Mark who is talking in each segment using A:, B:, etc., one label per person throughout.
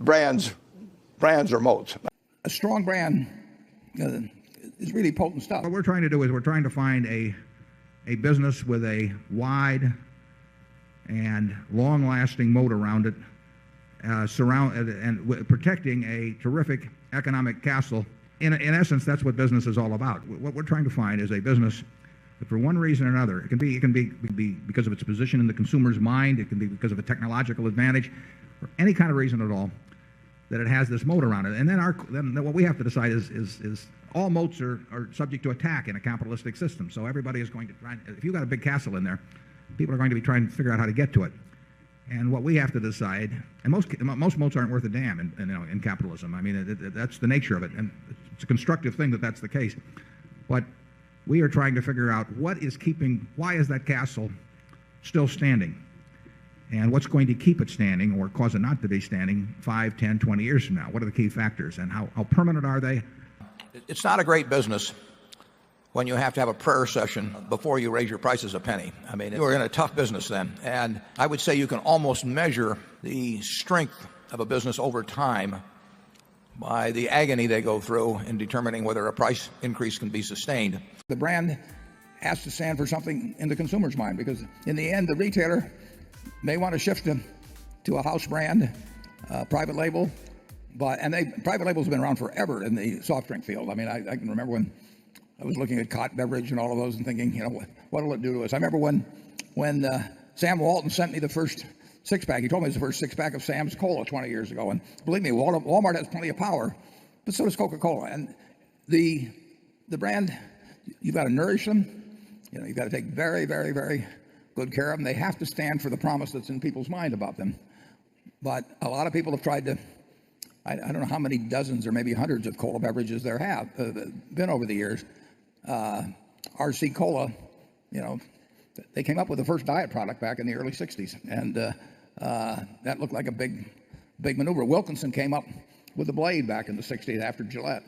A: brands are moats.
B: A strong brand is really potent stuff.
C: What we're trying to do is we're trying to find a business with a wide and long-lasting moat around it, protecting a terrific economic castle. In essence, that's what business is all about. What we're trying to find is a business that, for one reason or another, it can be because of its position in the consumer's mind, it can be because of a technological advantage, or any kind of reason at all, that it has this moat around it. And then what we have to decide is all moats are subject to attack in a capitalistic system. So everybody is going to try. If you've got a big castle in there, people are going to be trying to figure out how to get to it. And what we have to decide, and most moats aren't worth a damn in capitalism. I mean, that's the nature of it, and it's a constructive thing that that's the case. But we are trying to figure out why is that castle still standing? And what's going to keep it standing or cause it not to be standing 5, 10, 20 years from now? What are the key factors, and how permanent are they?
A: It's not a great business when you have to have a prayer session before you raise your prices a penny. I mean, you're in a tough business then. And I would say you can almost measure the strength of a business over time by the agony they go through in determining whether a price increase can be sustained.
B: The brand has to stand for something in the consumer's mind, because in the end, the retailer may want to shift to a house brand, private label, private labels have been around forever in the soft drink field. I mean, I can remember when I was looking at Cott Beverage and all of those and thinking, what will it do to us? I remember when Sam Walton sent me the first six-pack. He told me it was the first six-pack of Sam's Cola 20 years ago. And believe me, Walmart has plenty of power, but so does Coca-Cola. And the brand, you've got to nourish them. You've got to take very, very, very good care of them. They have to stand for the promise that's in people's mind about them. But a lot of people have tried to, I don't know how many dozens or maybe hundreds of cola beverages there have been over the years. RC Cola, they came up with the first diet product back in the early 60s, and that looked like a big maneuver. Wilkinson came up with the blade back in the 60s after Gillette,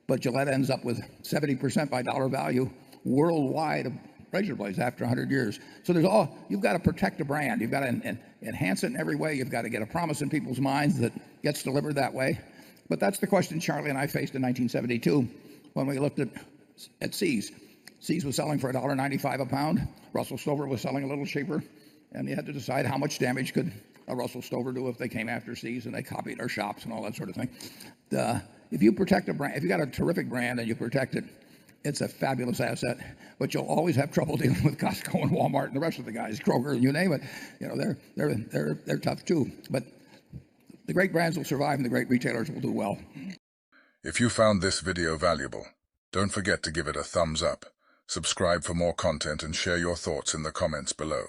B: but Gillette ends up with 70% by dollar value worldwide of razor blades after 100 years. So you've got to protect a brand. You've got to enhance it in every way. You've got to get a promise in people's minds that gets delivered that way. But that's the question Charlie and I faced in 1972 when we looked at See's. See's was selling for $1.95 a pound. Russell Stover was selling a little cheaper. And you had to decide how much damage could a Russell Stover do if they came after See's and they copied our shops and all that sort of thing. If you protect a brand, if you got a terrific brand and you protect it, it's a fabulous asset, but you'll always have trouble dealing with Costco and Walmart and the rest of the guys, Kroger, you name it. They're tough too. But the great brands will survive and the great retailers will do well.
D: If you found this video valuable, don't forget to give it a thumbs up, subscribe for more content, and share your thoughts in the comments below.